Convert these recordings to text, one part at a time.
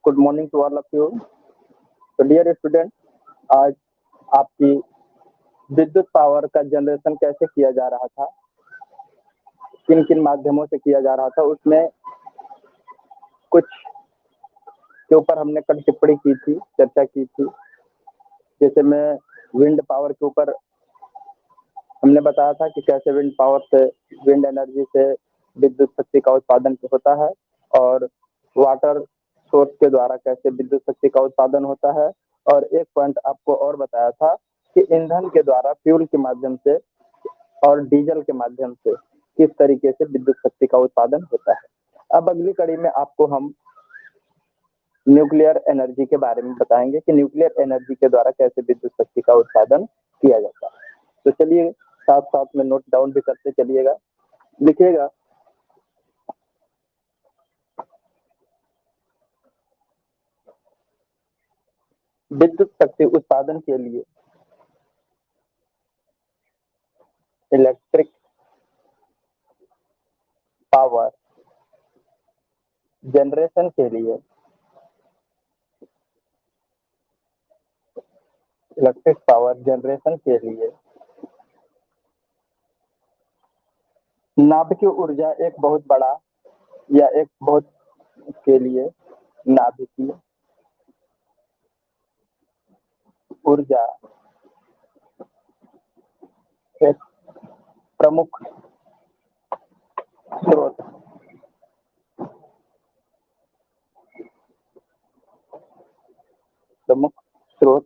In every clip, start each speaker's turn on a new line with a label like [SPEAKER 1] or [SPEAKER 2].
[SPEAKER 1] Good morning to all of you. तो dear student, आज आपकी विद्युत पावर का जनरेशन कैसे किया जा रहा था, किन किन माध्यमों से किया जा रहा था, उसमें कुछ के ऊपर हमने कल टिप्पणी की थी, चर्चा की थी। जैसे मैं विंड पावर के ऊपर हमने बताया था कि कैसे विंड पावर से, विंड एनर्जी से विद्युत शक्ति का उत्पादन होता है, और वाटर सोर्स के द्वारा कैसे विद्युत शक्ति का उत्पादन होता है। और एक पॉइंट आपको और बताया था कि ईंधन के द्वारा, फ्यूल के माध्यम से और डीजल के माध्यम से किस तरीके से विद्युत शक्ति का उत्पादन होता है। अब अगली कड़ी में आपको हम न्यूक्लियर एनर्जी के बारे में बताएंगे कि न्यूक्लियर एनर्जी के द्वारा कैसे विद्युत शक्ति का उत्पादन किया जाता है। तो चलिए साथ साथ में नोट डाउन भी करते चलिएगा, लिखिएगा। विद्युत शक्ति उत्पादन के लिए इलेक्ट्रिक पावर जनरेशन के लिए नाभिकीय ऊर्जा एक बहुत बड़ा या एक बहुत के लिए नाभिकीय ऊर्जा एक प्रमुख स्रोत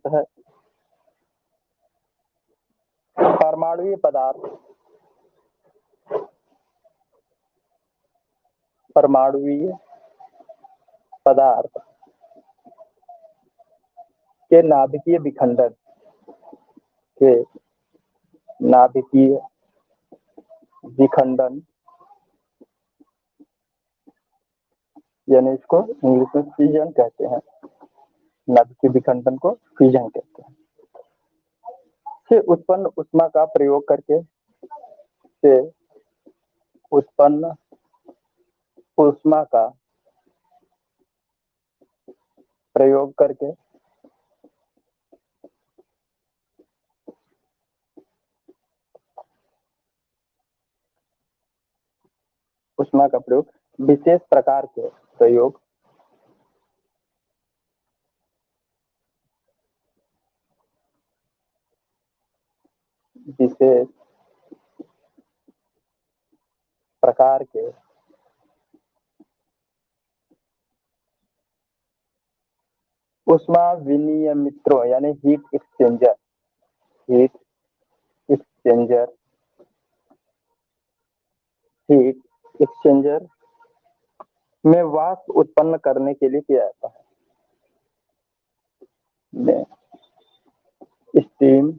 [SPEAKER 1] है। परमाणुीय पदार्थ के नाभिकीय विखंडन यानी इसको इंग्लिश में फ्यूजन कहते हैं। नाभिकीय विखंडन को फ्यूजन कहते हैं। से उत्पन्न ऊष्मा का प्रयोग करके ऊष्मा का प्रयोग विशेष प्रकार के प्रयोग विशेष प्रकार के ऊष्मा विनियमित्रों यानी हीट एक्सचेंजर में वाष्प उत्पन्न करने के लिए किया जाता है। स्टीम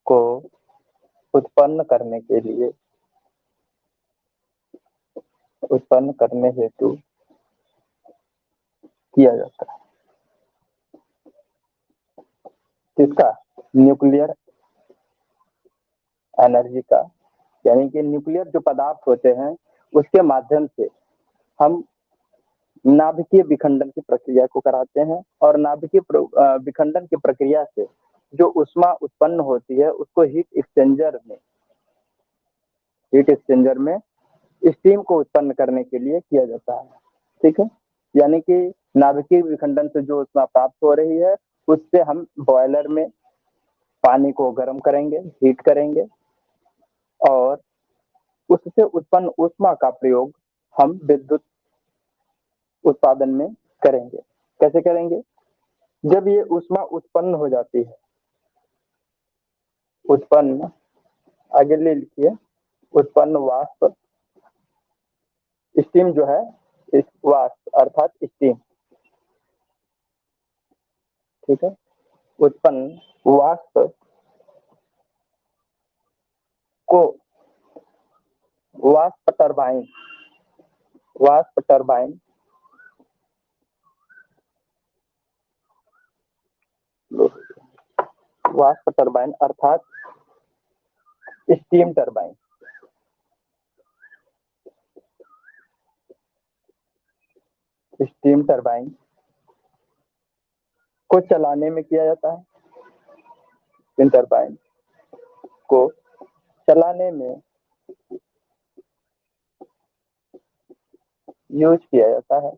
[SPEAKER 1] को उत्पन्न करने हेतु किया जाता है। किसका? न्यूक्लियर एनर्जी का, यानी कि न्यूक्लियर जो पदार्थ होते हैं उसके माध्यम से हम नाभिकीय विखंडन की प्रक्रिया को कराते हैं, और नाभिकीय विखंडन की प्रक्रिया से जो ऊष्मा उत्पन्न होती है उसको हीट एक्सचेंजर में स्टीम को उत्पन्न करने के लिए किया जाता है। ठीक है, यानी कि नाभिकीय विखंडन से जो ऊष्मा प्राप्त हो रही है उससे हम बॉयलर में पानी को गर्म करेंगे, हीट करेंगे, और उससे उत्पन्न ऊष्मा का प्रयोग हम विद्युत उत्पादन में करेंगे। कैसे करेंगे? जब ये ऊष्मा उत्पन्न हो जाती है, आगे ले लिखिए, उत्पन्न वाष्प, स्टीम जो है, इस वाष्प अर्थात स्टीम, ठीक है, उत्पन्न वाष्प को वाष्प टरबाइन अर्थात स्टीम टरबाइन स्टीम टरबाइन को चलाने में किया जाता है। स्टीम टरबाइन को चलाने में यूज किया जाता है।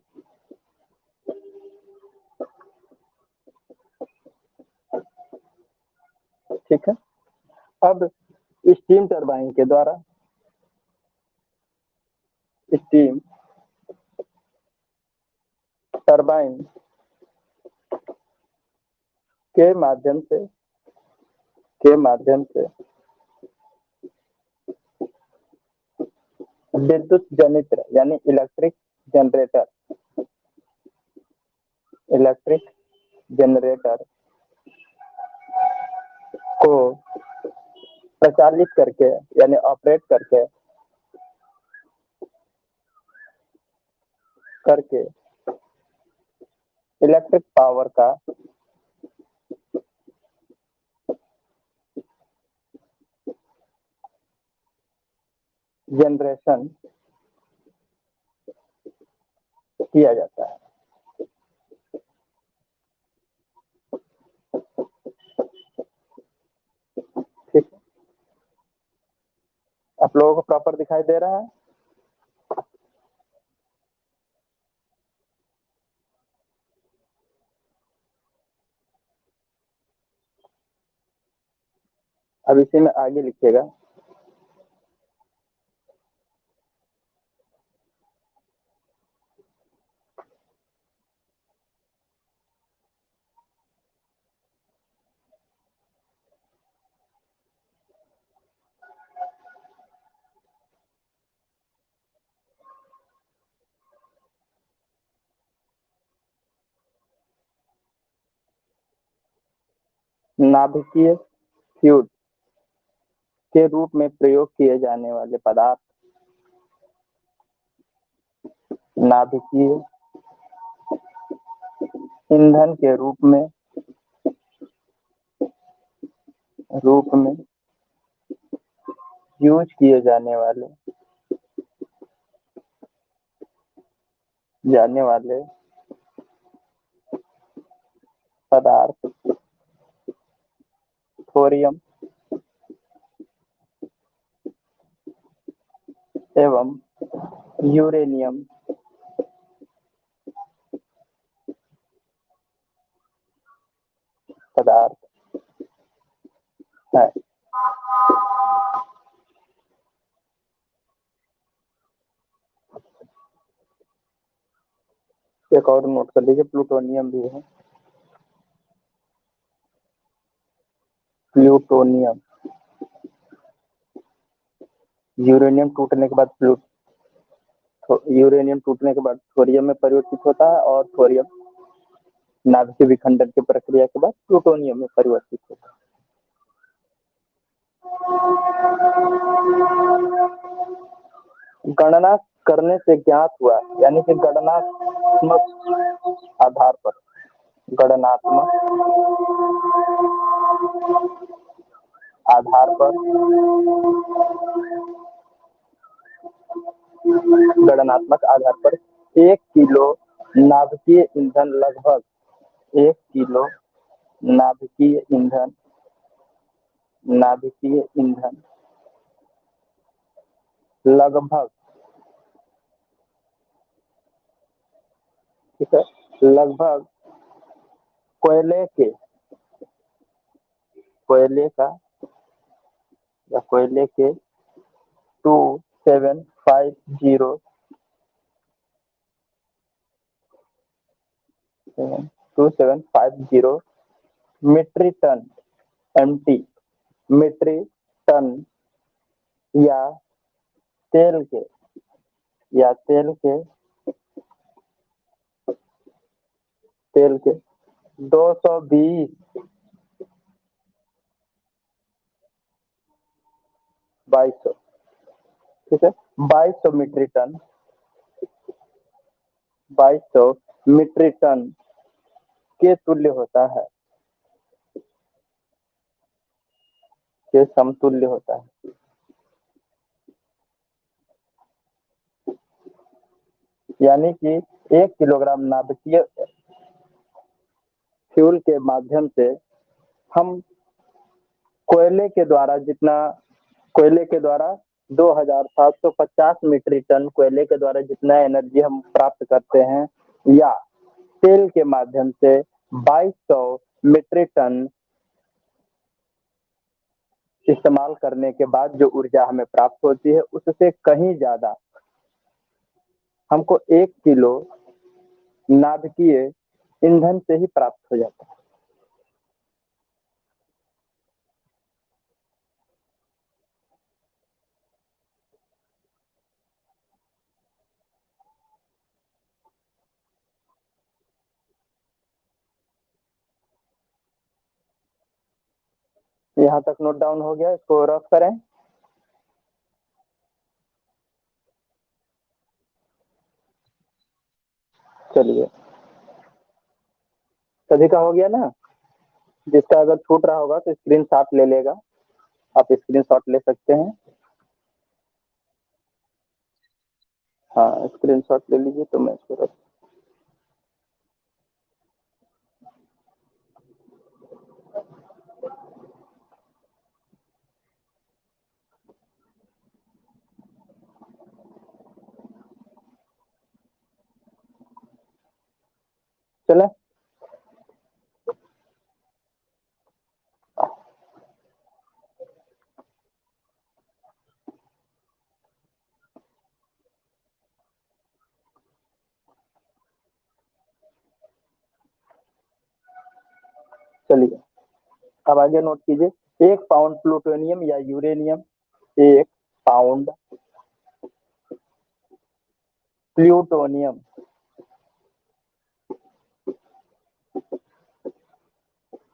[SPEAKER 1] ठीक है, अब स्टीम टरबाइन के द्वारा स्टीम टरबाइन के माध्यम से विद्युत जनित्र यानी इलेक्ट्रिक जनरेटर को प्रचालित करके यानी ऑपरेट करके इलेक्ट्रिक पावर का जनरेशन किया जाता है। ठीक है, आप लोगों को प्रॉपर दिखाई दे रहा है? अब इसी में आगे लिखिएगा, नाभिकीय फ्लूइड के रूप में प्रयोग किए जाने वाले पदार्थ नाभिकीय ईंधन के रूप में यूज किए जाने वाले पदार्थ थोरियम एवं यूरेनियम पदार्थ है। एक और नोट कर लीजिए, प्लूटोनियम भी है। प्लूटोनियम यूरेनियम टूटने के बाद थोरियम में परिवर्तित होता है और थोरियम नाभिकीय विखंडन की प्रक्रिया के बाद प्लूटोनियम में परिवर्तित होता है। गणना करने से ज्ञात हुआ यानी कि गणनात्मक आधार पर गणनात्मक आधार पर 1 किलो नाभिकीय ईंधन लगभग 1 किलो नाभिकीय ईंधन लगभग, ठीक है, लगभग कोयले के 2750 मीट्रिक टन मीट्रिक टन या तेल के 220 2200, ठीक है, 2200 मीट्रिक टन के तुल्य होता है, के समतुल्य होता है। यानी कि 1 किलोग्राम नाभिकीय फ्यूल के माध्यम से हम कोयले के द्वारा 2750 मीट्रिक टन कोयले के द्वारा जितना एनर्जी हम प्राप्त करते हैं, या तेल के माध्यम से 2200 मीट्रिक टन इस्तेमाल करने के बाद जो ऊर्जा हमें प्राप्त होती है, उससे कहीं ज्यादा हमको 1 किलो नाभिकीय ईंधन से ही प्राप्त हो जाता है। यहाँ तक नोट डाउन हो गया, इसको रफ करें। चलिए, सभी का हो गया ना? जिसका अगर छूट रहा होगा तो स्क्रीनशॉट ले लेगा, आप स्क्रीनशॉट ले सकते हैं। हाँ, स्क्रीनशॉट ले लीजिए तो मैं इसको रख। चले, चलिए अब आगे नोट कीजिए। 1 पाउंड प्लूटोनियम या यूरेनियम, 1 पाउंड प्लूटोनियम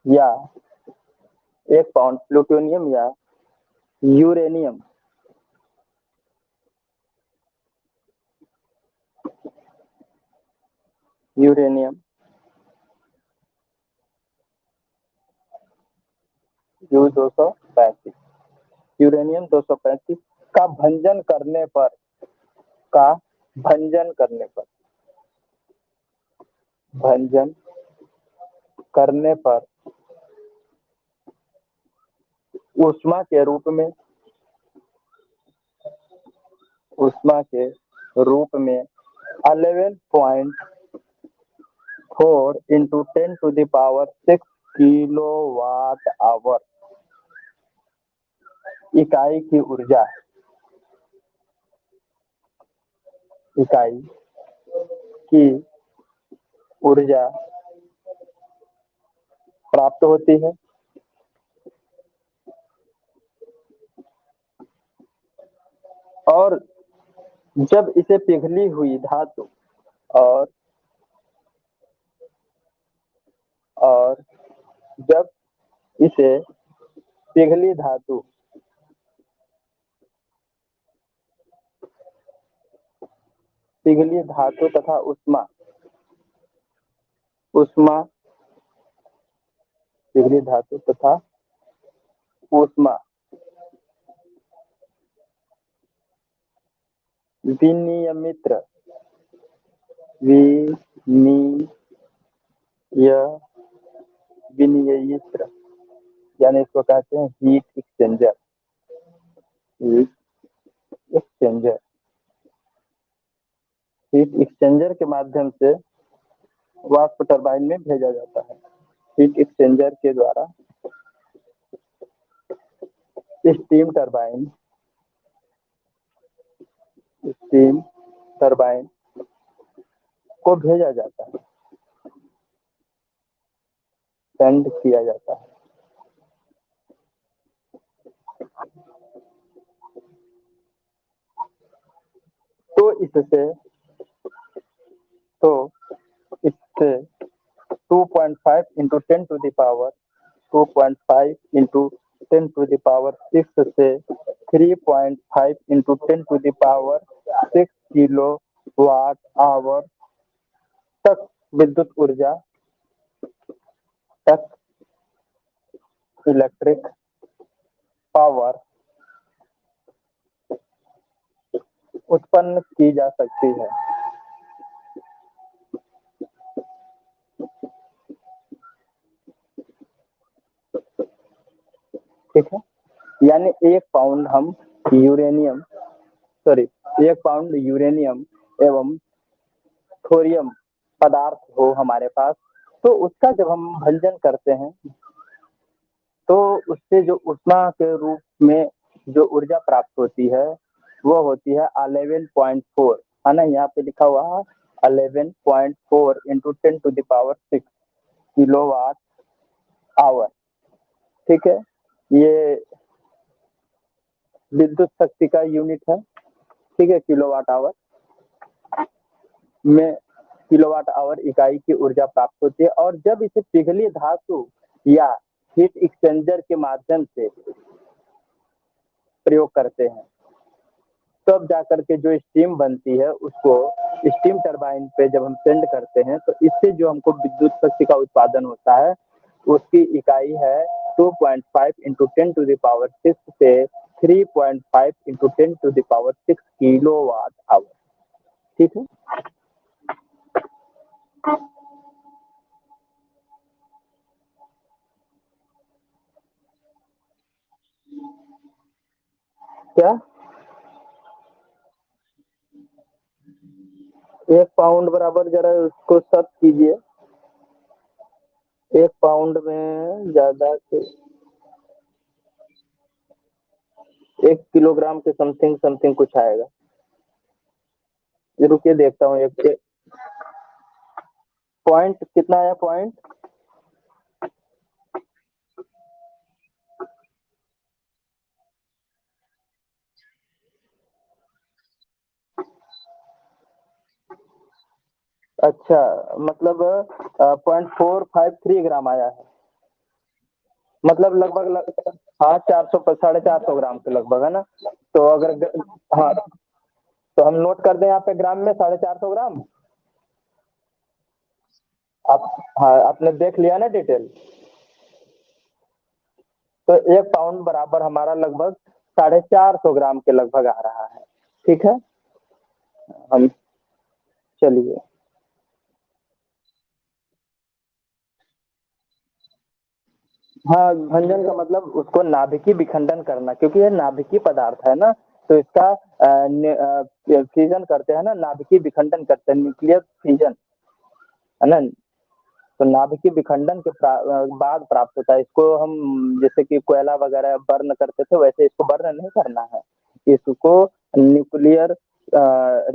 [SPEAKER 1] या 1 पाउंड प्लूटोनियम या यूरेनियम यूरेनियम U-235 यूरेनियम 235 का भंजन करने पर भंजन करने पर ऊष्मा के रूप में 11.4 into 10 to the power 6 kilowatt hour इकाई की ऊर्जा प्राप्त होती है। और जब इसे पिघली हुई धातु और जब इसे पिघली धातु तथा ऊष्मा पिघली धातु तथा ऊष्मा विनियमित्र यानी इसको कहते हैं हीट एक्सचेंजर हीट एक्सचेंजर के माध्यम से वाष्प टरबाइन में भेजा जाता है। हीट एक्सचेंजर के द्वारा स्टीम टरबाइन को भेजा जाता है, सेंड किया जाता है। तो इससे 2.5 into 10 to the power 2.5 into 10 to the power 6 से 3.5 into 10 to the power 6 kilowatt hour तक विद्युत ऊर्जा इलेक्ट्रिक पावर उत्पन्न की जा सकती है। यानी 1 पाउंड हम यूरेनियम सॉरी 1 पाउंड यूरेनियम एवं थोरियम पदार्थ हो हमारे पास, तो उसका जब हम भंजन करते हैं तो उससे जो ऊष्मा के रूप में जो ऊर्जा प्राप्त होती है वो होती है 11.4, है ना, यहाँ पे लिखा हुआ है 11.4 इंटू 10⁶ किलोवाट आवर। ठीक है, ये विद्युत शक्ति का यूनिट है। ठीक है, किलोवाट आवर में किलोवाट आवर इकाई की ऊर्जा प्राप्त होती है। और जब इसे पिघली धातु या हीट एक्सचेंजर के माध्यम से प्रयोग करते हैं तब जाकर के जो स्टीम बनती है उसको स्टीम टरबाइन पे जब हम सेंड करते हैं तो इससे जो हमको विद्युत शक्ति का उत्पादन होता है उसकी इकाई है 2.5 इंटू 10⁶ से 3.5 इंटू 10⁶ किलोवाट आवर। ठीक है, क्या 1 पाउंड बराबर, जरा उसको सब कीजिए। 1 पाउंड में ज्यादा से 1 किलोग्राम के समथिंग समथिंग कुछ आएगा। ये रुकिए देखता हूँ। एक पॉइंट कितना आया पॉइंट? अच्छा, मतलब 0.453 ग्राम आया है, मतलब लगभग हाँ 400 450 ग्राम के लगभग, है ना। तो अगर हाँ तो हम नोट कर दें यहाँ पे ग्राम में 450 ग्राम। आप हाँ आपने देख लिया ना डिटेल। तो 1 पाउंड बराबर हमारा लगभग 450 ग्राम के लगभग आ रहा है। ठीक है, हम चलिए। हाँ, भंजन का मतलब उसको नाभिकीय विखंडन करना, क्योंकि ये नाभिकीय पदार्थ है ना, तो इसका फ्यूजन करते हैं ना, नाभिकीय विखंडन करते हैं, न्यूक्लियर फ्यूजन, है ना। तो नाभिकीय विखंडन के बाद प्राप्त होता है। इसको हम जैसे कि कोयला वगैरह बर्न करते थे वैसे इसको बर्न नहीं करना है। इसको न्यूक्लियर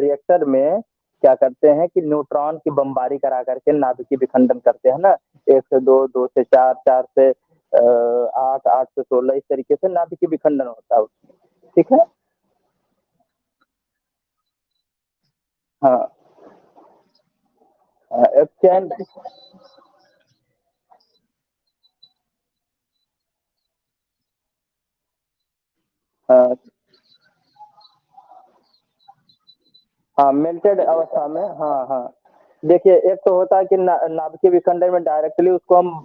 [SPEAKER 1] रिएक्टर में क्या करते हैं कि न्यूट्रॉन की बमबारी करा करके नाभिकीय विखंडन करते हैं ना, 1 से 2, 2 से 4, 4 से 8, 8 से 16, इस तरीके से नाभिकीय विखंडन होता है उसमें। ठीक है, हाँ एक्सचेंज, हाँ हाँ मेल्टेड अवस्था में, हाँ हाँ। देखिए, एक तो होता है कि नाभिकीय विखंडन में डायरेक्टली उसको हम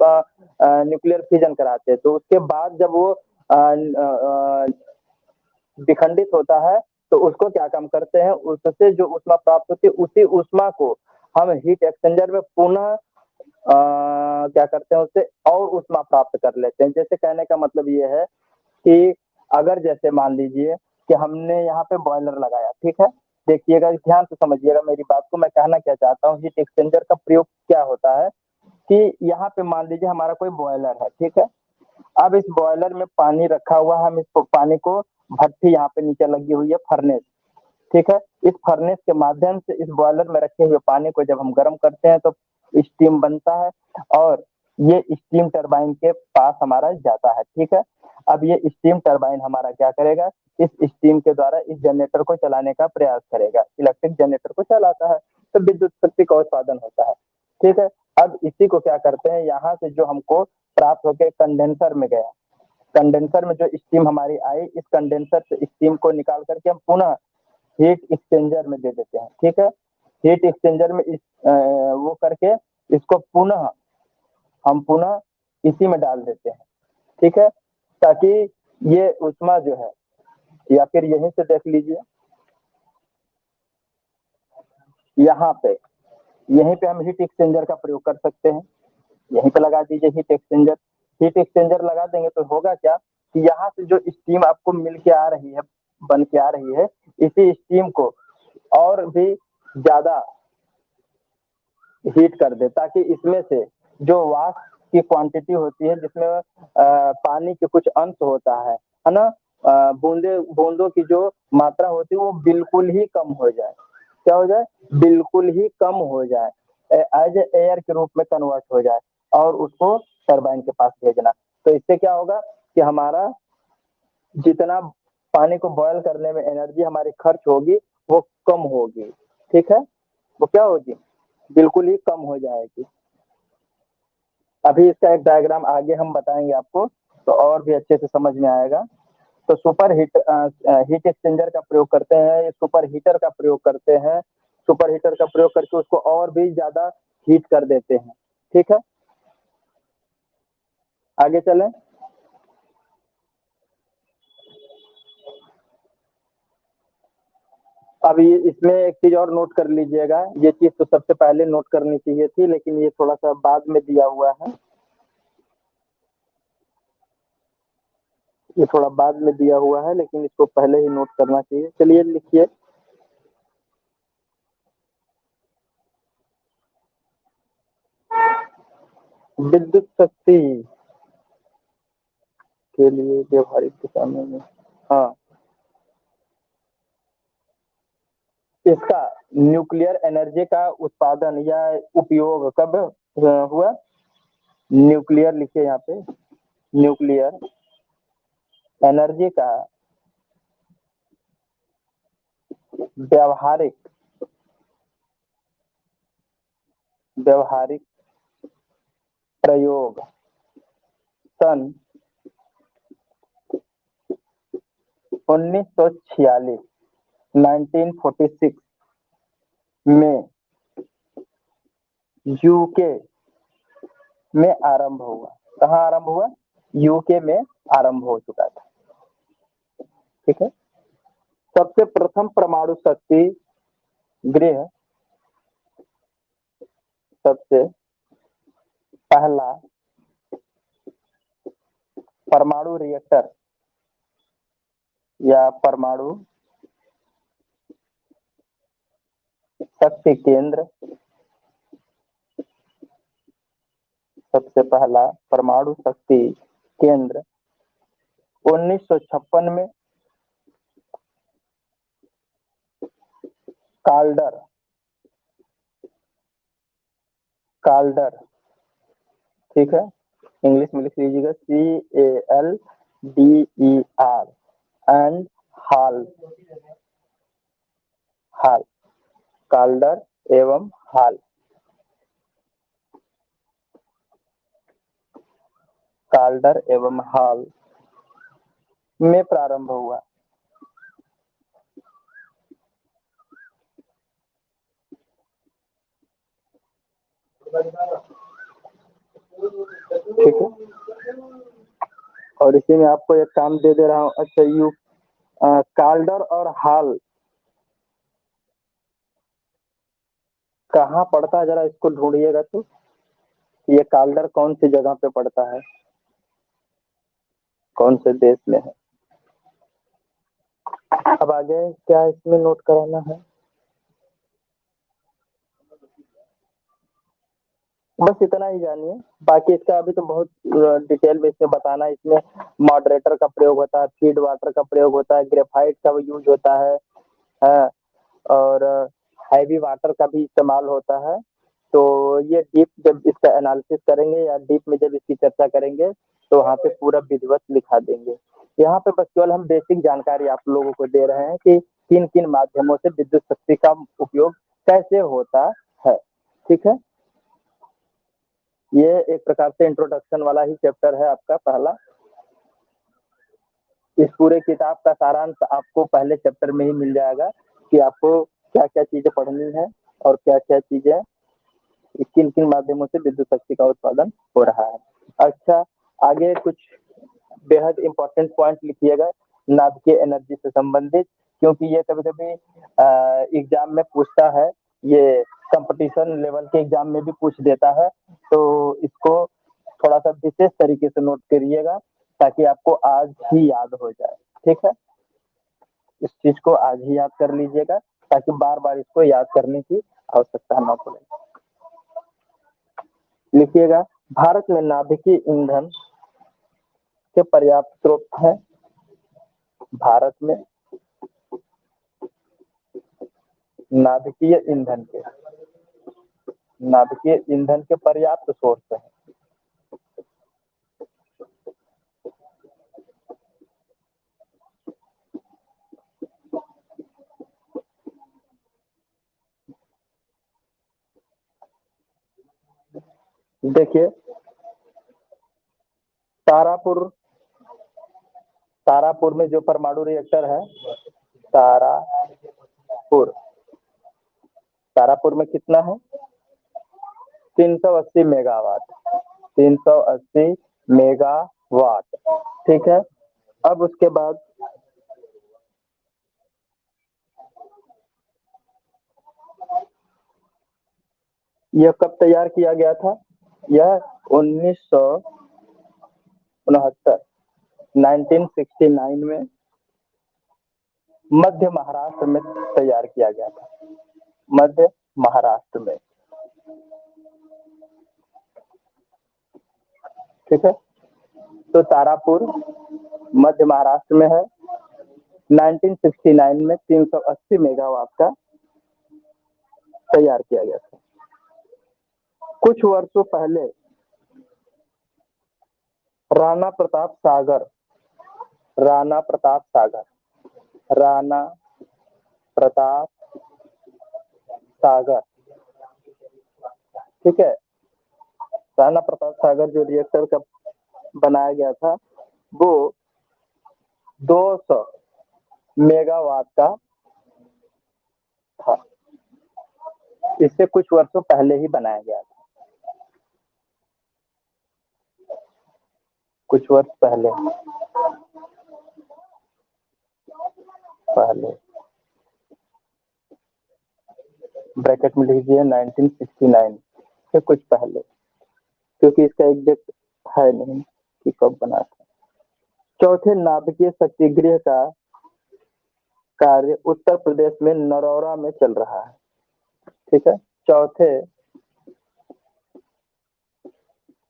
[SPEAKER 1] न्यूक्लियर फिजन कराते हैं, तो उसके बाद जब वो विखंडित होता है तो उसको क्या काम करते हैं, उससे जो ऊष्मा प्राप्त होती है उसी ऊष्मा को हम हीट एक्सचेंजर में पुनः क्या करते हैं, उससे और ऊष्मा प्राप्त कर लेते हैं। जैसे कहने का मतलब ये है कि अगर जैसे मान लीजिए कि हमने यहाँ पे बॉयलर लगाया, ठीक है, देखिएगा ध्यान से समझिएगा मेरी बात को, मैं कहना क्या चाहता हूँ। हीट एक्सचेंजर का प्रयोग क्या होता है कि यहाँ पे मान लीजिए हमारा कोई बॉयलर है, ठीक है। अब इस बॉयलर में पानी रखा हुआ है, हम इस पानी को भट्टी यहाँ पे नीचे लगी हुई है फर्नेस, ठीक है। इस फर्नेस के माध्यम से इस बॉयलर में रखे हुए पानी को जब हम गर्म करते हैं तो स्टीम बनता है और ये स्टीम टरबाइन के पास हमारा जाता है। ठीक है, अब ये स्टीम टरबाइन हमारा क्या करेगा, इस स्टीम के द्वारा इस जनरेटर को चलाने का प्रयास करेगा, इलेक्ट्रिक जनरेटर को चलाता है, तो विद्युत शक्ति का उत्पादन होता है। ठीक है, अब इसी को क्या करते हैं, यहाँ से जो हमको प्राप्त होकर कंडेंसर में गया, कंडेंसर में जो स्टीम हमारी आई, इस कंडेंसर से स्टीम को निकाल करके हम पुनः हीट एक्सचेंजर में दे देते हैं। ठीक है, हीट एक्सचेंजर में वो करके इसको पुनः हम पुनः इसी में डाल देते हैं। ठीक है, ताकि ये ऊष्मा जो है, या फिर यहीं से देख लीजिए, यहाँ पे यहीं पे हम हीट एक्सचेंजर का प्रयोग कर सकते हैं। यहीं पे लगा दीजिए हीट एक्सचेंजर। हीट एक्सचेंजर लगा देंगे तो होगा क्या कि यहाँ से जो स्टीम आपको मिल के आ रही है, बन के आ रही है, इसी स्टीम को और भी ज़्यादा हीट कर दे, ताकि इसमें से जो वाष्प की क्वांटिटी होती है, जिसमें पानी के कुछ अंश होता है ना, बूंदों की जो मात्रा होती है वो बिल्कुल ही कम हो जाए। क्या हो जाए? बिल्कुल ही कम हो जाए, एज एयर के रूप में कन्वर्ट हो जाए और उसको टरबाइन के पास भेजना। तो इससे क्या होगा कि हमारा जितना पानी को बॉयल करने में एनर्जी हमारी खर्च होगी वो कम होगी। ठीक है, वो क्या होगी? बिल्कुल ही कम हो जाएगी। अभी इसका एक डायग्राम आगे हम बताएंगे आपको, तो और भी अच्छे से समझ में आएगा। तो हीट एक्सचेंजर का प्रयोग करते हैं, सुपर हीटर का प्रयोग करते हैं, सुपर हीटर का प्रयोग करके उसको और भी ज्यादा हीट कर देते हैं। ठीक है, आगे चलें। अब ये इसमें एक चीज और नोट कर लीजिएगा, ये चीज तो सबसे पहले नोट करनी चाहिए थी, लेकिन ये थोड़ा सा बाद में दिया हुआ है, ये थोड़ा बाद में दिया हुआ है, लेकिन इसको पहले ही नोट करना चाहिए। चलिए लिखिए, विद्युत शक्ति के लिए व्यवहारिक दिशा में, हाँ, इसका न्यूक्लियर एनर्जी का उत्पादन या उपयोग कब हुआ? न्यूक्लियर लिखिए यहाँ पे, न्यूक्लियर एनर्जी का व्यवहारिक व्यवहारिक प्रयोग सन 1946 1946 में यूके में आरंभ हुआ। कहाँ आरंभ हुआ? यूके में आरंभ हो चुका था। ठीक है, सबसे प्रथम परमाणु शक्ति गृह, सबसे पहला परमाणु रिएक्टर या परमाणु शक्ति केंद्र, सबसे पहला परमाणु शक्ति केंद्र 1956 में काल्डर काल्डर ठीक है, इंग्लिश में लिख लीजिएगा, CALDER and hall, hall, Calder एवं हाल, काल्डर एवं हाल में प्रारंभ हुआ। ठीक है, और इसी में आपको एक काम दे दे रहा हूँ। अच्छा, काल्डर और हाल कहाँ पड़ता है, जरा इसको ढूंढिएगा तो। ये काल्डर कौन सी जगह पे पड़ता है, कौन से देश में है? अब आगे क्या इसमें नोट कराना है? बस इतना ही जानिए, बाकी इसका अभी तो बहुत डिटेल में इसमें बताना है। इसमें मॉडरेटर का प्रयोग होता है, फीड वाटर का प्रयोग होता है, ग्रेफाइट का यूज होता है, और हैवी वाटर का भी इस्तेमाल होता है। तो ये डीप जब इसका एनालिसिस करेंगे या डीप में जब इसकी चर्चा करेंगे तो वहाँ पे पूरा विधिवत लिखा देंगे। यहाँ पे बस केवल हम बेसिक जानकारी आप लोगों को दे रहे हैं कि किन किन माध्यमों से विद्युत शक्ति का उपयोग कैसे होता है। ठीक है, ये एक प्रकार से इंट्रोडक्शन वाला ही चैप्टर है आपका पहला। इस पूरे किताब का सारांश आपको पहले चैप्टर में ही मिल जाएगा कि आपको क्या क्या चीजें पढ़नी है और क्या क्या चीजें किन किन माध्यमों से विद्युत शक्ति का उत्पादन हो रहा है। अच्छा, आगे कुछ बेहद इंपॉर्टेंट पॉइंट लिखिएगा नाभिकीय एनर्जी से संबंधित, क्योंकि ये कभी कभी एग्जाम में पूछता है, ये कंपटीशन लेवल के एग्जाम में भी पूछ देता है, तो इसको थोड़ा सा विशेष तरीके से नोट करिएगा ताकि आपको आज ही याद हो जाए। ठीक है, इस चीज को आज ही याद कर लीजिएगा ताकि बार बार इसको याद करने की आवश्यकता न पड़े। लिखिएगा, भारत में नाभिकीय ईंधन के पर्याप्त स्रोत है। भारत में नाभिकीय ईंधन के पर्याप्त सोर्स है। देखिए, तारापुर में जो परमाणु रिएक्टर है, तारापुर तारापुर में कितना है? 380 मेगावाट। 380 मेगावाट। ठीक है, अब उसके बाद यह कब तैयार किया गया था? यह 1969 1969 में मध्य महाराष्ट्र में तैयार किया गया था। मध्य महाराष्ट्र में। ठीक है, तो तारापुर मध्य महाराष्ट्र में है। 1969 में 380 मेगावाट का तैयार किया गया था। कुछ वर्षों पहले राणा प्रताप सागर, ठीक है, राणा प्रताप सागर जो रिएक्टर का बनाया गया था वो 200 मेगावाट का था। इससे कुछ वर्षों पहले ही बनाया गया था। कुछ वर्ष पहले ब्रैकेट में लीजिए 1969 से कुछ पहले, क्योंकि इसका एग्जैक्ट है नहीं कि कब बना था। चौथे नाभिकीय शक्तिगृह का कार्य उत्तर प्रदेश में नरौरा में चल रहा है। ठीक है,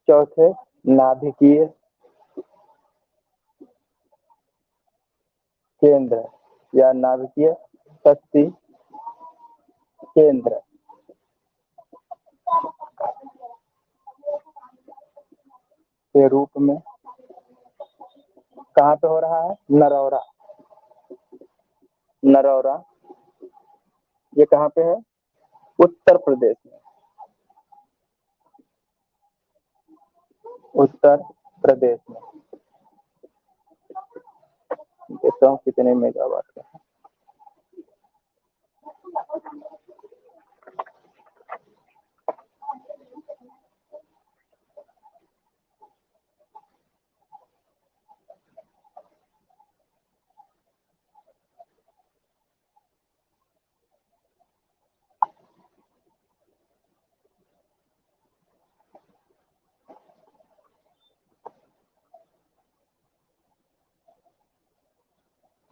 [SPEAKER 1] चौथे नाभिकीय केंद्र या नाभिकीय शक्ति केंद्र के रूप में कहाँ पे हो रहा है? नरौरा। ये कहाँ पे है? उत्तर प्रदेश में। उत्तर प्रदेश में। देखता हूँ कितने मेगावाट का है।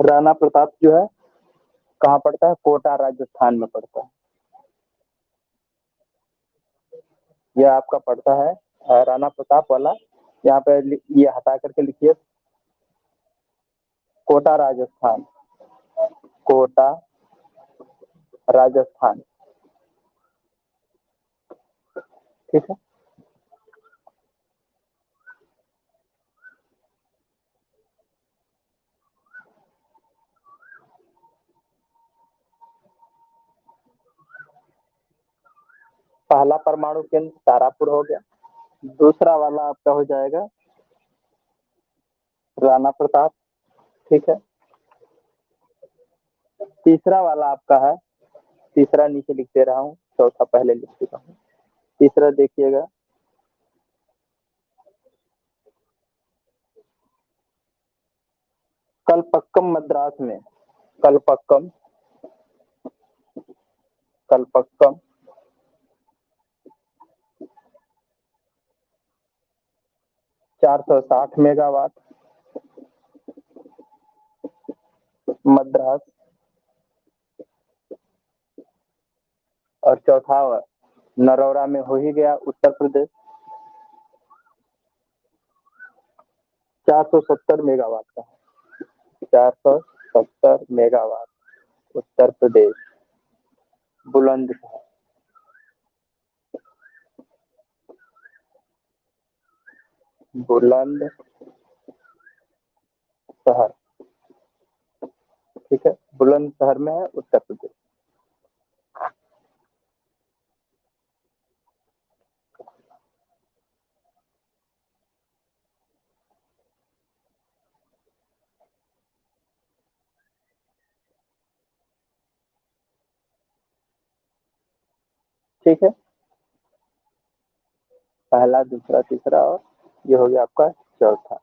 [SPEAKER 1] राणा प्रताप जो है कहाँ पड़ता है? कोटा राजस्थान में पड़ता है। यह आपका पड़ता है राणा प्रताप वाला। यहाँ पे ये हटा करके लिखिए कोटा राजस्थान। कोटा राजस्थान। ठीक है, पहला परमाणु केंद्र तारापुर हो गया। दूसरा वाला आपका हो जाएगा राणा प्रताप। ठीक है, तीसरा वाला आपका है, तीसरा नीचे लिख दे रहा हूँ, चौथा पहले लिख चुका हूँ। तीसरा देखिएगा कलपक्कम मद्रास में। कलपक्कम 460 मेगावाट। मद्रास। और चौथा नरौरा में हो ही गया, उत्तर प्रदेश। 470 मेगावाट का, 470 मेगावाट, उत्तर प्रदेश, बुलंदशहर। बुलंदशहर, ठीक है, बुलंदशहर में है, उत्तर प्रदेश। ठीक है, पहला, दूसरा, तीसरा, और ये हो गया आपका चौथा।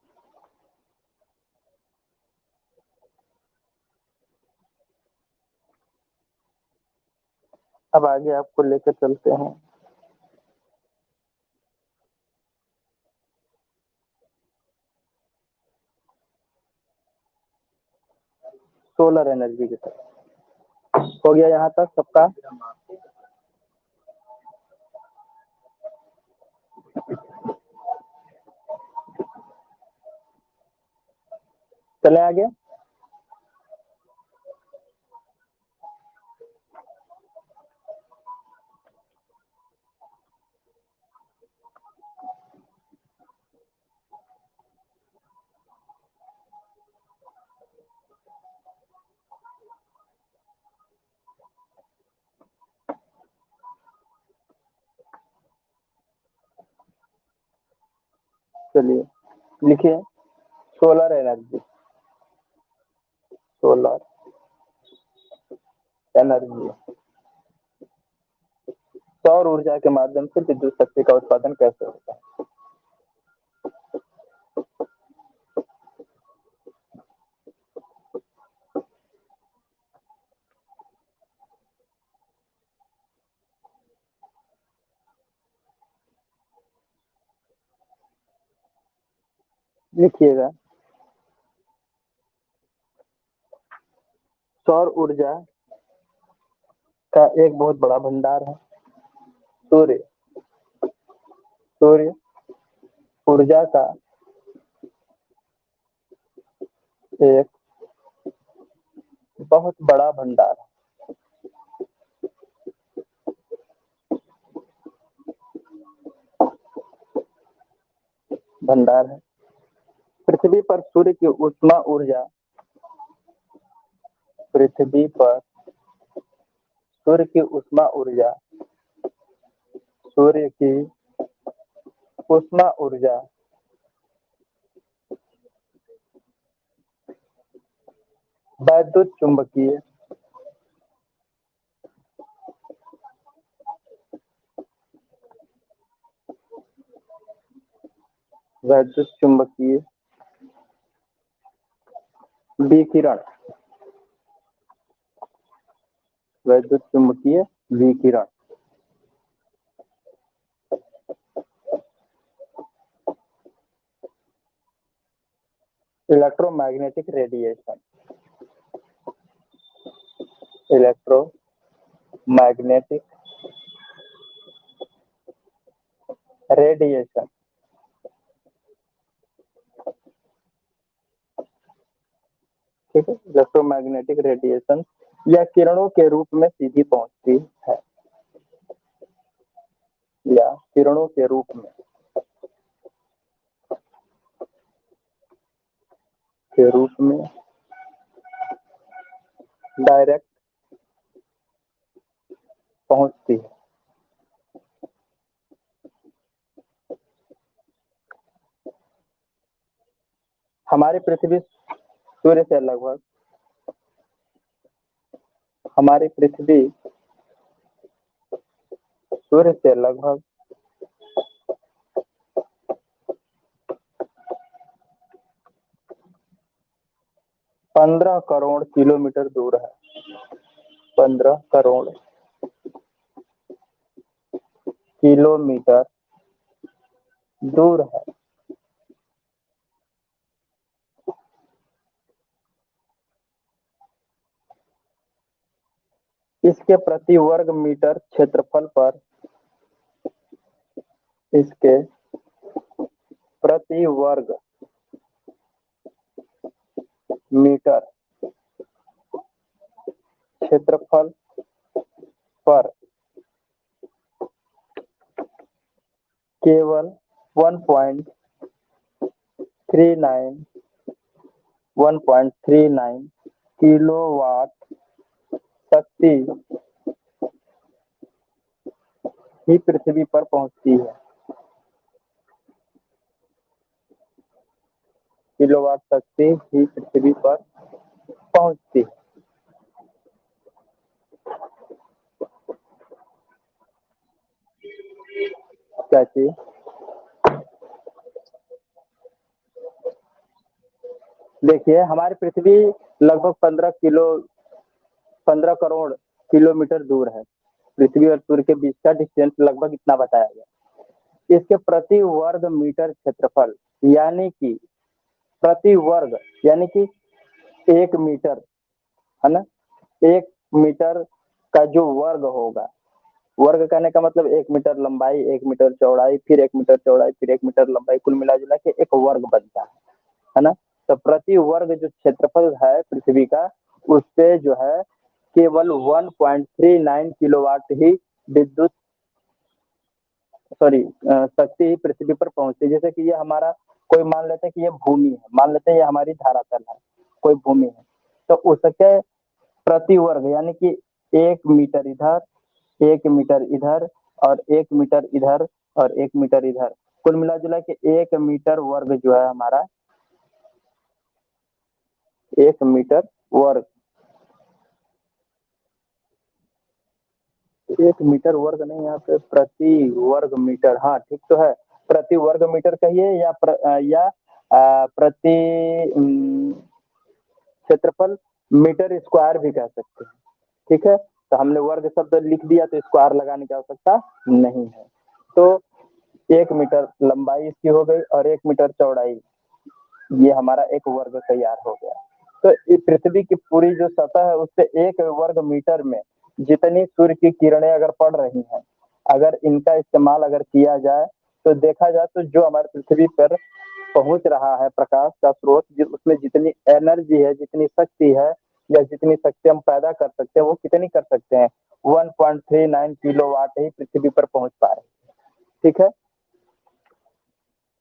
[SPEAKER 1] अब आगे आपको लेकर चलते हैं सोलर एनर्जी की तरफ। हो गया यहाँ तक सबका? चले आगे। चलिए लिखिए, सोलर एनर्जी। सोलर एनर्जी, सौर ऊर्जा के माध्यम से विद्युत शक्ति का उत्पादन कैसे होता है? लिखिएगा, सौर ऊर्जा का एक बहुत बड़ा भंडार है। सूर्य, सूर्य ऊर्जा का एक बहुत बड़ा भंडार है। पृथ्वी पर सूर्य की उष्मा ऊर्जा, पृथ्वी पर सूर्य की उष्मा ऊर्जा, सूर्य की उष्मा ऊर्जा वैद्युत चुंबकीय, वैद्युत चुंबकीय विकिरण, वैद्युत चुंबकीय विकिरण, इलेक्ट्रोमैग्नेटिक रेडिएशन, इलेक्ट्रोमैग्नेटिक रेडिएशन, ठीक है, इलेक्ट्रोमैग्नेटिक रेडिएशन या किरणों के रूप में सीधी पहुंचती है, या किरणों के रूप में डायरेक्ट पहुंचती है। हमारी पृथ्वी सूर्य से लगभग, हमारी पृथ्वी सूर्य से लगभग 15 करोड़ किलोमीटर दूर है, 15 करोड़ किलोमीटर दूर है। इसके प्रति वर्ग मीटर क्षेत्रफल पर इसके प्रति वर्ग मीटर क्षेत्रफल पर केवल 1.39 किलोवाट शक्ति ही पृथ्वी पर पहुंचती है। किलोवाट शक्ति ही पृथ्वी पर पहुंचती है। क्या चीज? देखिए, हमारी पृथ्वी लगभग 15 करोड़ किलोमीटर दूर है। पृथ्वी और सूर्य के बीच का डिस्टेंस लगभग इतना बताया गया। इसके प्रति वर्ग मीटर क्षेत्रफल यानी कि प्रति वर्ग यानी कि 1 मीटर है ना, 1 मीटर का जो वर्ग होगा, वर्ग कहने का मतलब 1 मीटर लंबाई, 1 मीटर चौड़ाई, फिर 1 मीटर चौड़ाई, फिर 1 मीटर लंबाई, कुल मिला जुला के एक वर्ग बनता है ना। तो प्रति वर्ग जो क्षेत्रफल है पृथ्वी का, उससे जो है केवल 1.39 किलोवाट ही विद्युत शक्ति ही पृथ्वी पर पहुंचती है। जैसे कि ये हमारा कोई मान लेते हैं कि ये भूमि है, मान लेते हैं ये हमारी धरातल है, कोई भूमि है, तो उसके प्रति वर्ग यानी कि 1 मीटर इधर, 1 मीटर इधर और 1 मीटर इधर और 1 मीटर इधर, कुल मिला जुला के 1 मीटर वर्ग जो है हमारा, 1 मीटर वर्ग, 1 मीटर वर्ग नहीं, यहाँ पे प्रति वर्ग मीटर, हाँ ठीक तो है, प्रति वर्ग मीटर कहिए या प्रति क्षेत्रफल मीटर स्क्वायर भी कह सकते हैं। ठीक है, तो हमने वर्ग शब्द लिख दिया तो स्क्वायर लगाने की आवश्यकता नहीं है। तो 1 मीटर लंबाई इसकी हो गई और 1 मीटर चौड़ाई, ये हमारा एक वर्ग तैयार हो गया। तो इस पृथ्वी की पूरी जो सतह है उससे 1 वर्ग मीटर में जितनी सूर्य की किरणें अगर पड़ रही हैं, अगर इनका इस्तेमाल अगर किया जाए तो देखा जाए तो जो हमारे पृथ्वी पर पहुंच रहा है प्रकाश का स्रोत, उसमें जितनी एनर्जी है, जितनी शक्ति है या जितनी शक्ति हम पैदा कर सकते हैं, वो कितनी कर सकते हैं, 1.39 किलोवाट ही पृथ्वी पर पहुंच पा रहे। ठीक है,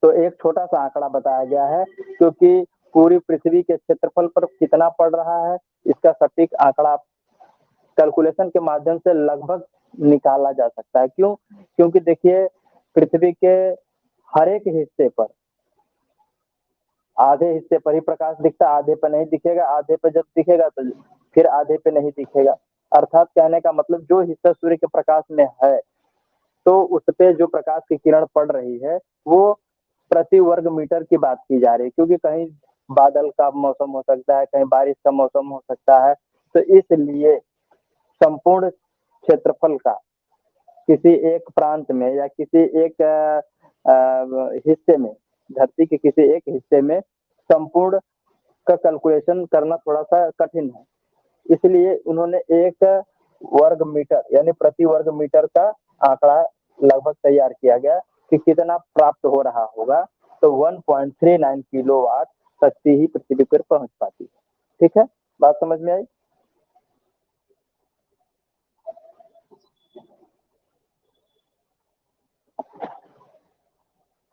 [SPEAKER 1] तो एक छोटा सा आंकड़ा बताया गया है, क्योंकि पूरी पृथ्वी के क्षेत्रफल पर कितना पड़ रहा है इसका सटीक आंकड़ा कैलकुलेशन के माध्यम से लगभग निकाला जा सकता है। क्यों? क्योंकि देखिए, पृथ्वी के हर एक हिस्से पर, आधे हिस्से पर ही प्रकाश दिखता, आधे पर नहीं दिखेगा, आधे पर जब दिखेगा तो फिर आधे पे नहीं दिखेगा। अर्थात कहने का मतलब जो हिस्सा सूर्य के प्रकाश में है, तो उस पे जो प्रकाश की किरण पड़ रही है वो प्रति वर्ग मीटर की बात की जा रही है, क्योंकि कहीं बादल का मौसम हो सकता है, कहीं बारिश का मौसम हो सकता है, तो इसलिए संपूर्ण क्षेत्रफल का किसी एक प्रांत में या किसी एक हिस्से में, धरती के किसी एक हिस्से में संपूर्ण का कैलकुलेशन करना थोड़ा सा कठिन है। इसलिए उन्होंने 1 वर्ग मीटर यानी प्रति वर्ग मीटर का आंकड़ा लगभग तैयार किया गया कि कितना प्राप्त हो रहा होगा, तो 1.39 किलोवाट शक्ति ही पृथ्वी पर पहुंच पाती है। ठीक है, बात समझ में आई?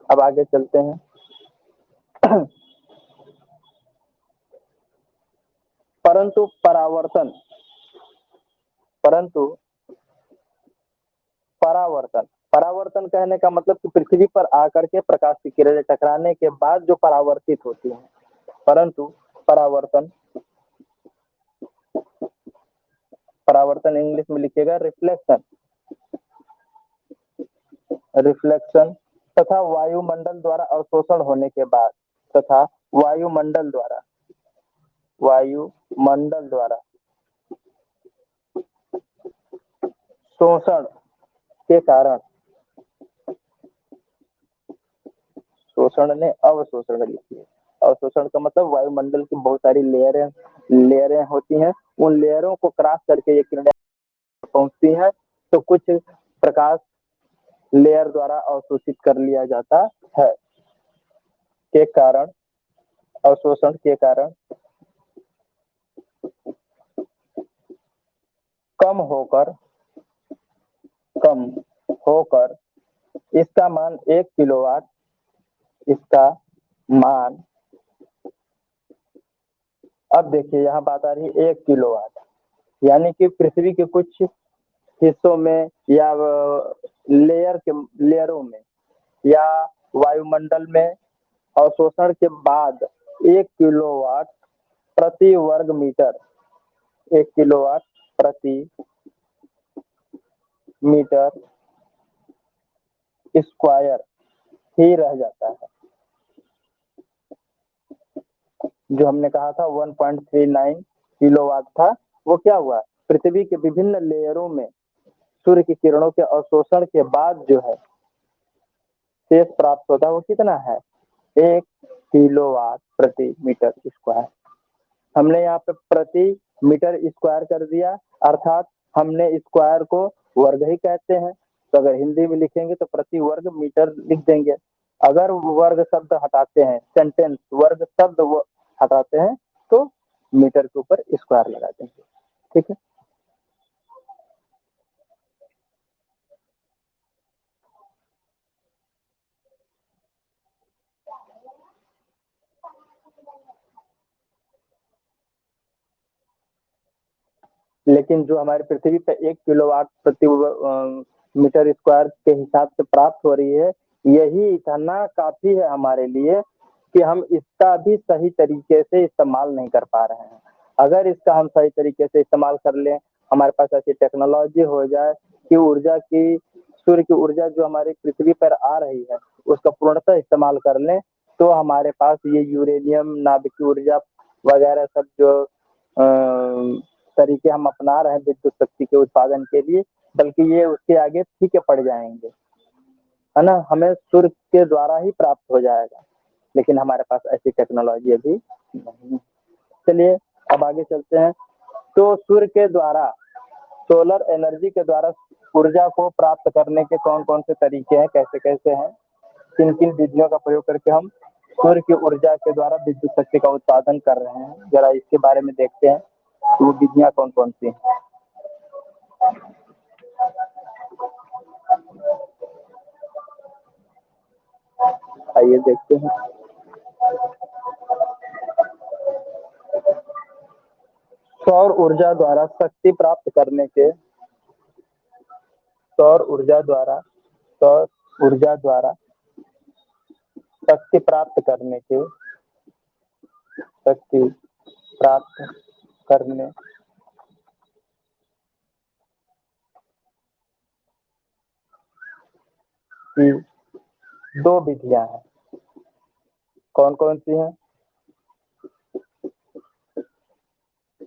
[SPEAKER 1] अब आगे चलते हैं। परंतु परंतु परावर्तन परावर्तन कहने का मतलब कि पृथ्वी पर आकर के प्रकाश की किरणें टकराने के बाद जो परावर्तित होती हैं, परंतु परावर्तन परावर्तन इंग्लिश में लिखिएगा रिफ्लेक्शन, रिफ्लेक्शन तथा वायुमंडल द्वारा अवशोषण होने के बाद, तथा वायुमंडल द्वारा शोषण के कारण, शोषण ने अवशोषण लिखी है। अवशोषण का मतलब वायुमंडल की बहुत सारी लेयरें होती हैं, उन लेयरों को क्रॉस करके ये किरणें पहुंचती हैं तो कुछ प्रकाश लेयर द्वारा अवशोषित कर लिया जाता है, के कारण, अवशोषण के कारण कम होकर इसका मान 1 किलोवाट, इसका मान, अब देखिए यहाँ बात आ रही है 1 किलोवाट, यानी कि पृथ्वी के कुछ हिस्सों में या लेयरों में या वायुमंडल में अवशोषण के बाद 1 किलोवाट प्रति वर्ग मीटर, 1 किलोवाट प्रति मीटर स्क्वायर ही रह जाता है। जो हमने कहा था 1.39 किलोवाट था, वो क्या हुआ, पृथ्वी के विभिन्न लेयरों में सूर्य की किरणों के अवशोषण के बाद जो है शेष प्राप्त होता है वो कितना है, 1 किलोवाट प्रति मीटर स्क्वायर। हमने यहाँ पे प्रति मीटर स्क्वायर कर दिया, अर्थात हमने स्क्वायर को वर्ग ही कहते हैं, तो अगर हिंदी में लिखेंगे तो प्रति वर्ग मीटर लिख देंगे। अगर वर्ग शब्द हटाते हैं, सेंटेंस वर्ग शब्द हटाते हैं तो मीटर के ऊपर स्क्वायर लगा देंगे, ठीक है। लेकिन जो हमारे पृथ्वी पे 1 किलोवाट प्रति मीटर स्क्वायर के हिसाब से प्राप्त हो रही है, यही इतना काफी है हमारे लिए कि हम इसका भी सही तरीके से इस्तेमाल नहीं कर पा रहे हैं। अगर इसका हम सही तरीके से इस्तेमाल कर लें, हमारे पास ऐसी टेक्नोलॉजी हो जाए कि ऊर्जा की, सूर्य की ऊर्जा जो हमारी पृथ्वी पर आ रही है उसका पूर्णतः इस्तेमाल कर लें, तो हमारे पास ये यूरेनियम, नाभिकीय ऊर्जा वगैरह सब जो तरीके हम अपना रहे हैं विद्युत शक्ति के उत्पादन के लिए, बल्कि ये उसके आगे फीके पड़ जाएंगे, है ना, हमें सूर्य के द्वारा ही प्राप्त हो जाएगा, लेकिन हमारे पास ऐसी टेक्नोलॉजी अभी नहीं। चलिए अब आगे चलते हैं। तो सूर्य के द्वारा, सोलर एनर्जी के द्वारा ऊर्जा को प्राप्त करने के कौन कौन से तरीके हैं, कैसे कैसे हैं, किन किन विधियों का प्रयोग करके हम सूर्य की ऊर्जा के द्वारा विद्युत शक्ति का उत्पादन कर रहे हैं, जरा इसके बारे में देखते हैं वो विधियां कौन कौन सी हैं। आइए देखते हैं। सौर ऊर्जा द्वारा शक्ति प्राप्त करने के, सौर ऊर्जा द्वारा शक्ति प्राप्त करने के, शक्ति प्राप्त करने की 2 विधियां हैं। कौन कौन सी हैं,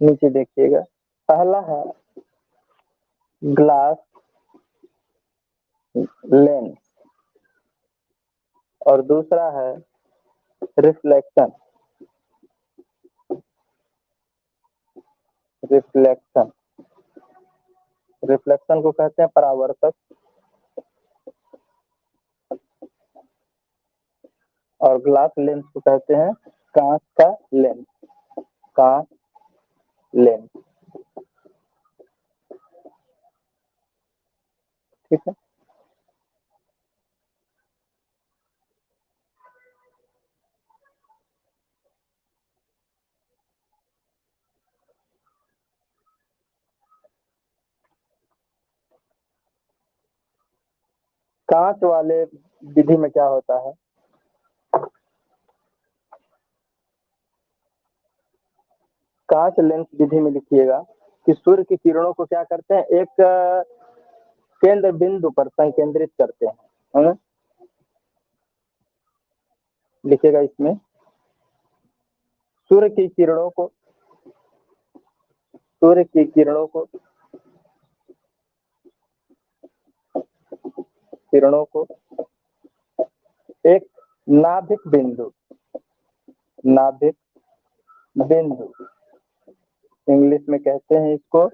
[SPEAKER 1] नीचे देखिएगा। पहला है ग्लास लेंस और दूसरा है रिफ्लेक्शन। रिफ्लेक्शन रिफ्लेक्शन को कहते हैं परावर्तक, और ग्लास लेंस को कहते हैं कांच का लेंस, कांच लेंस, ठीक है। कांच वाले विधि में क्या होता है, कांच लेंस विधि में लिखिएगा कि सूर्य की किरणों को क्या करते हैं, एक केंद्र बिंदु पर संकेंद्रित करते हैं, है ना? लिखिएगा इसमें, सूर्य की किरणों को, सूर्य की किरणों को, किरणों को एक नाभिक बिंदु, नाभिक बिंदु, इंग्लिश में कहते हैं इसको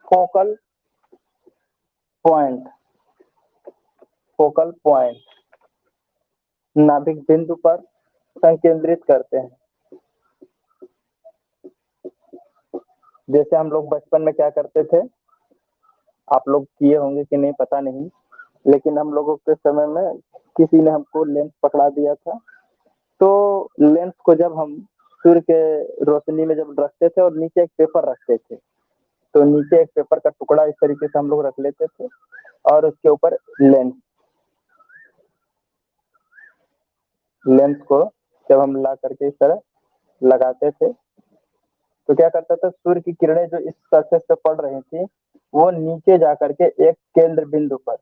[SPEAKER 1] फोकल पॉइंट, फोकल पॉइंट नाभिक बिंदु पर संकेंद्रित करते हैं। जैसे हम लोग बचपन में क्या करते थे, आप लोग किए होंगे कि नहीं पता नहीं, लेकिन हम लोगों के समय में किसी ने हमको लेंस पकड़ा दिया था, तो लेंस को जब हम सूर्य के रोशनी में जब रखते थे और नीचे एक पेपर रखते थे, तो नीचे एक पेपर का टुकड़ा इस तरीके से हम लोग रख लेते थे और उसके ऊपर लेंस को जब हम ला करके इस तरह लगाते थे, तो क्या करता था, सूर्य की किरणें जो इस सरफेस पे पड़ रही थी वो नीचे जा करके एक केंद्र बिंदु पर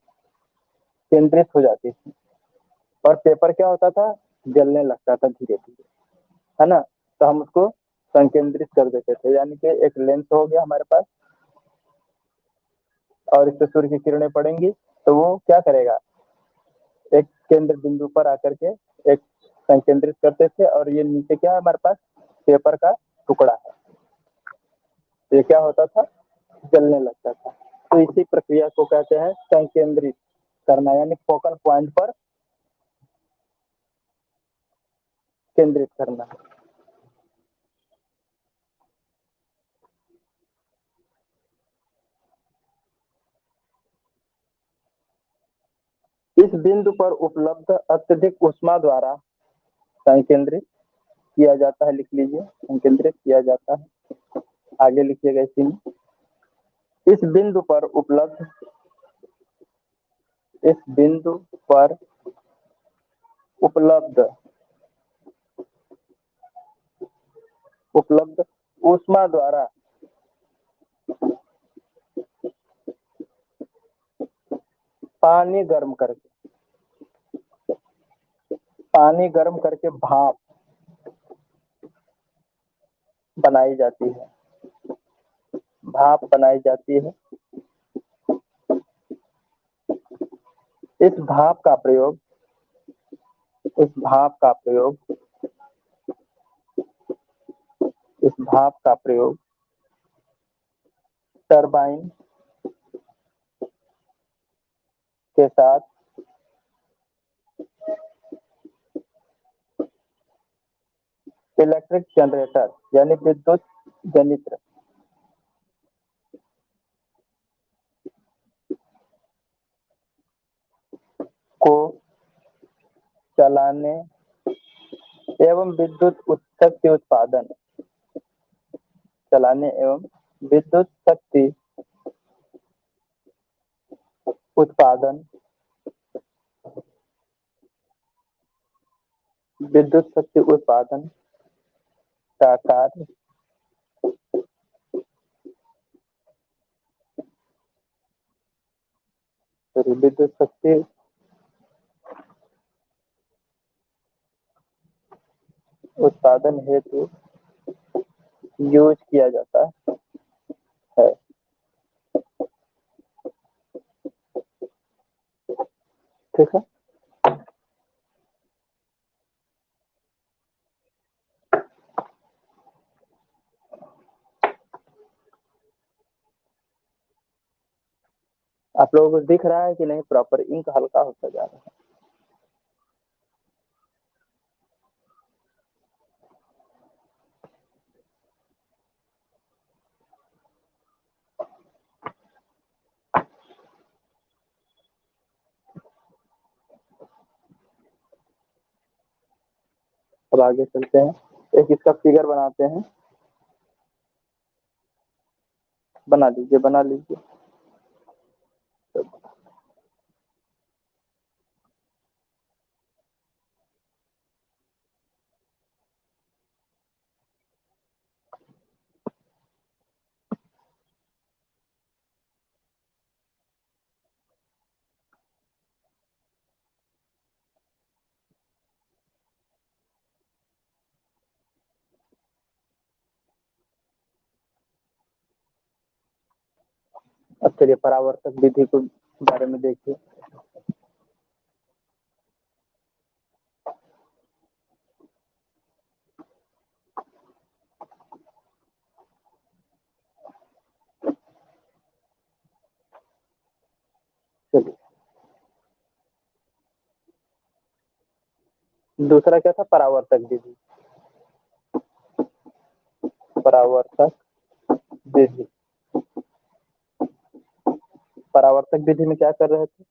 [SPEAKER 1] केंद्रित हो जाती थी और पेपर क्या होता था, जलने लगता था धीरे धीरे, है ना। तो हम उसको संकेंद्रित कर देते थे, यानी कि एक लेंस हो गया हमारे पास और इस पे सूर्य की किरणें पड़ेंगी तो वो क्या करेगा, एक केंद्र बिंदु पर आकर के एक संकेंद्रित करते थे और ये नीचे क्या है हमारे पास, पेपर का टुकड़ा है, ये क्या होता था, जलने लगता था। तो इसी प्रक्रिया को कहते हैं संकेंद्रित करना, यानी फोकल पॉइंट पर केंद्रित करना। इस बिंदु पर उपलब्ध अत्यधिक ऊष्मा द्वारा संकेंद्रित किया जाता है, लिख लीजिए, संकेंद्रित किया जाता है, आगे लिखिएगा इसी में। इस बिंदु पर उपलब्ध, इस बिंदु पर उपलब्ध उपलब्ध ऊष्मा द्वारा पानी गर्म करके, पानी गर्म करके भाप बनाई जाती है, भाप बनाई जाती है। इस भाप का प्रयोग, इस भाप का प्रयोग, इस भाप का प्रयोग टरबाइन के साथ इलेक्ट्रिक जनरेटर यानी विद्युत जनित्र को चलाने एवं चलाने एवं विद्युत शक्ति उत्पादन, विद्युत शक्ति उत्पादन का कार्य विद्युत शक्ति उत्पादन हेतु यूज किया जाता है। ठीक है, आप लोगों को दिख रहा है कि नहीं, प्रॉपर इंक हल्का होता जा रहा है। अब आगे चलते हैं, एक इसका फिगर बनाते हैं, बना लीजिए, बना लीजिए। अब चलिए परावर्तक विधि के बारे में देखिए। चलिए, दूसरा क्या था? परावर्तक विधि। परावर्तक विधि। परावर्तक विधि में क्या कर रहे थे?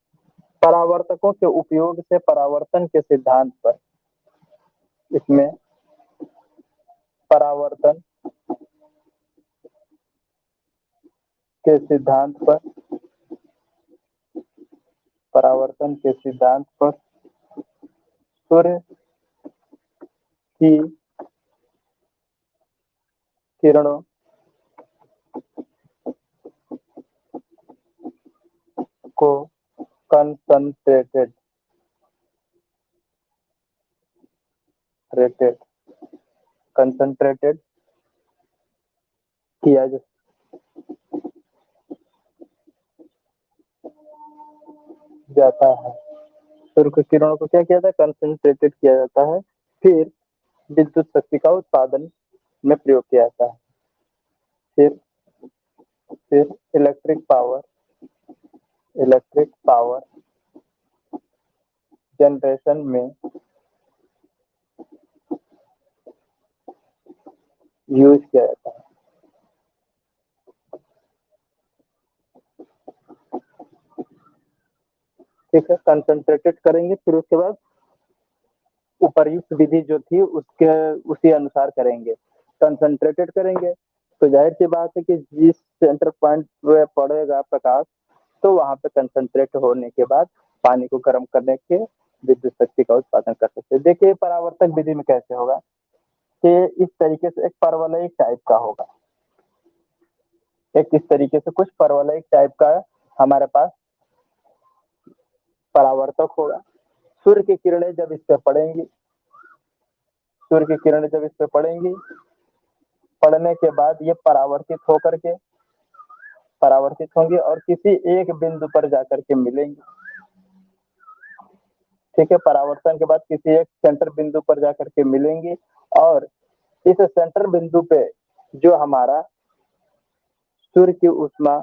[SPEAKER 1] परावर्तकों के उपयोग से परावर्तन के सिद्धांत पर, इसमें परावर्तन के सिद्धांत पर, परावर्तन के सिद्धांत पर सूर्य की किरणों को कंसंट्रेटेड रेटेड कंसंट्रेटेड किया जाता है। सूर्य की किरणों को क्या किया जाता है? कंसंट्रेटेड किया जाता है, फिर विद्युत शक्ति का उत्पादन में प्रयोग किया जाता है। फिर इलेक्ट्रिक पावर जनरेशन में यूज किया जाता है। ठीक है, कंसंट्रेटेड करेंगे, फिर उसके बाद उपर्युक्त विधि जो थी उसके उसी अनुसार करेंगे। कंसंट्रेटेड करेंगे तो जाहिर सी बात है कि जिस सेंटर पॉइंट पे पड़ेगा प्रकाश, तो वहां पे कंसंट्रेट होने के बाद पानी को गर्म करने के विद्युत शक्ति का उत्पादन कर सकते हैं। देखिए परावर्तक विधि में कैसे होगा कि इस तरीके से एक परवलयिक टाइप का होगा, एक इस तरीके से कुछ परवलयिक टाइप का हमारे पास परावर्तक होगा। सूर्य की किरणें जब इस पे पड़ेंगी, सूर्य की किरणें जब इस पे पड़ेंगी, पड़ने के बाद ये परावर्तित होंगी और किसी एक बिंदु पर जाकर के मिलेंगी। ठीक है, परावर्तन के बाद किसी एक सेंटर बिंदु पर जाकर के मिलेंगी और इस सेंटर बिंदु पे जो हमारा सूर्य की ऊष्मा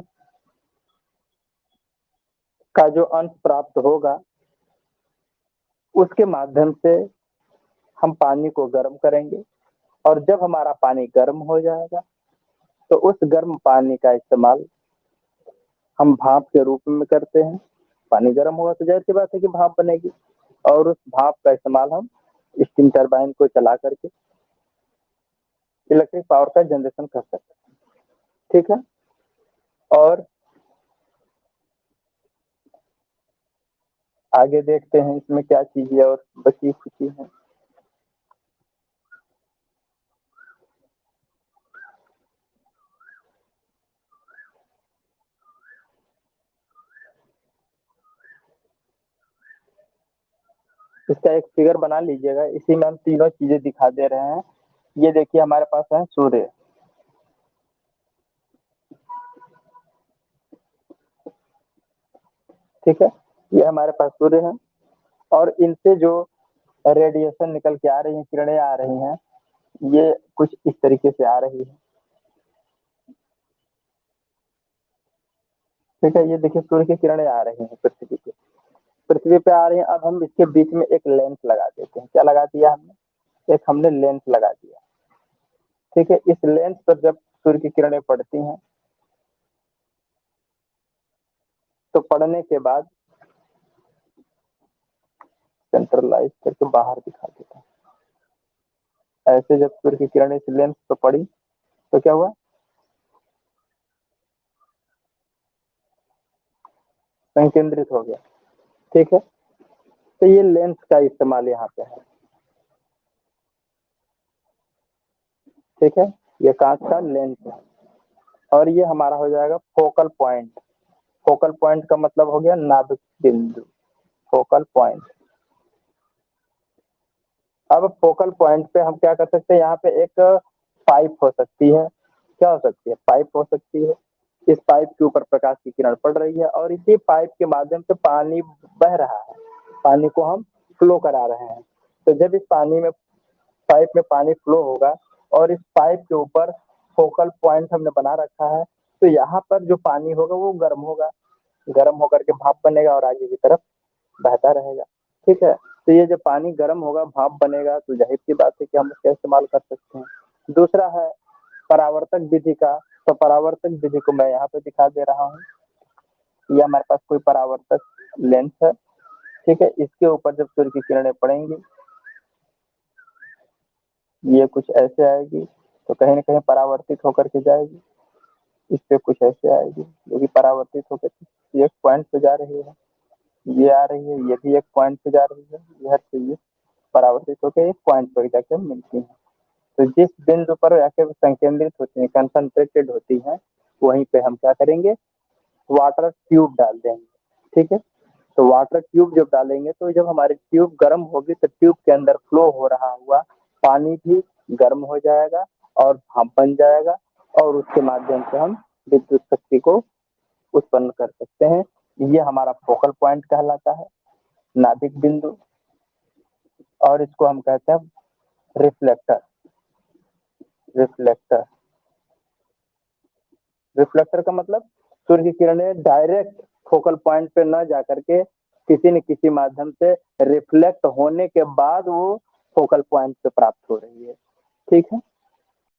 [SPEAKER 1] का जो अंश प्राप्त होगा, उसके माध्यम से हम पानी को गर्म करेंगे और जब हमारा पानी गर्म हो जाएगा तो उस गर्म पानी का इस्तेमाल हम भाप के रूप में करते हैं। पानी गर्म होगा तो जाहिर सी बात है कि भाप बनेगी और उस भाप का इस्तेमाल हम स्टीम टरबाइन को चला करके इलेक्ट्रिक पावर का जनरेशन कर सकते हैं। ठीक है, और आगे देखते हैं इसमें क्या चीजें और बची खुची हैं। इसका एक फिगर बना लीजिएगा, इसी में हम तीनों चीजें दिखा दे रहे हैं। ये देखिए हमारे पास है सूर्य, ठीक है, ये हमारे पास सूर्य है और इनसे जो रेडिएशन निकल के आ रही है, किरणें आ रही हैं, ये कुछ इस तरीके से आ रही है। ठीक है, ये देखिए सूर्य की किरणें आ रही हैं पृथ्वी पे आ रही हैं। अब हम इसके बीच में एक लेंस लगा देते हैं। क्या लगा दिया हमने? एक हमने लेंस लगा दिया। ठीक है, इस लेंस पर जब सूर्य की किरणें पड़ती हैं तो पड़ने के बाद सेंट्रलाइज करके बाहर दिखा देता है। ऐसे जब सूर्य की किरणें इस लेंस पर पड़ी तो क्या हुआ? संकेंद्रित हो गया। ठीक है, तो ये लेंस का इस्तेमाल यहाँ पे है। ठीक है, ये कांच का लेंस है और ये हमारा हो जाएगा फोकल पॉइंट। फोकल पॉइंट का मतलब हो गया नाभिक बिंदु, फोकल पॉइंट। अब फोकल पॉइंट पे हम क्या कर सकते हैं? यहाँ पे एक पाइप हो सकती है। क्या हो सकती है? पाइप हो सकती है। इस पाइप के ऊपर प्रकाश की किरण पड़ रही है और इसी पाइप के माध्यम से पानी बह रहा है, पानी को हम फ्लो करा रहे हैं। तो जब इस पाइप में पानी फ्लो होगा और इस पाइप के ऊपर फोकल पॉइंट हमने बना रखा है, तो यहाँ पर जो पानी होगा वो गर्म होगा। गर्म होकर के भाप बनेगा और आगे की तरफ बहता रहेगा। ठीक है, तो ये जब पानी गर्म होगा, भाप बनेगा, तो जाहिर सी बात है कि हम उसका इस्तेमाल कर सकते हैं। दूसरा है परावर्तक विधि का। तो परावर्तक विधि को मैं यहाँ पे दिखा दे रहा हूँ। ये हमारे पास कोई परावर्तक लेंस है, ठीक है। इसके ऊपर जब सूर्य की किरणें पड़ेंगी, ये कुछ ऐसे आएगी, तो कहीं ना कहीं परावर्तित होकर के जाएगी। इस पे कुछ ऐसे आएगी जो कि परावर्तित होकर के एक पॉइंट पे जा रही है, ये आ रही है, ये भी एक पॉइंट पे जा रही है, ये हर चीज परावर्तित होकर एक पॉइंट पर जाकर मिलती है। तो जिस बिंदु पर जाकर संकेंद्रित होती है, कंसंट्रेटेड होती है, वहीं पे हम क्या करेंगे, वाटर ट्यूब डाल देंगे। ठीक है, तो वाटर ट्यूब जब डालेंगे, तो जब हमारी ट्यूब गर्म होगी, तो ट्यूब के अंदर फ्लो हो रहा हुआ पानी भी गर्म हो जाएगा और भाप बन जाएगा, और उसके माध्यम से हम विद्युत शक्ति को उत्पन्न कर सकते हैं। ये हमारा फोकल पॉइंट कहलाता है, नाभिक बिंदु, और इसको हम कहते हैं रिफ्लेक्टर। रिफ्लेक्टर रिफ्लेक्टर का मतलब सूर्य की किरणें डायरेक्ट फोकल पॉइंट पे न जाकर के किसी न किसी माध्यम से रिफ्लेक्ट होने के बाद वो फोकल पॉइंट पे प्राप्त हो रही है। ठीक है,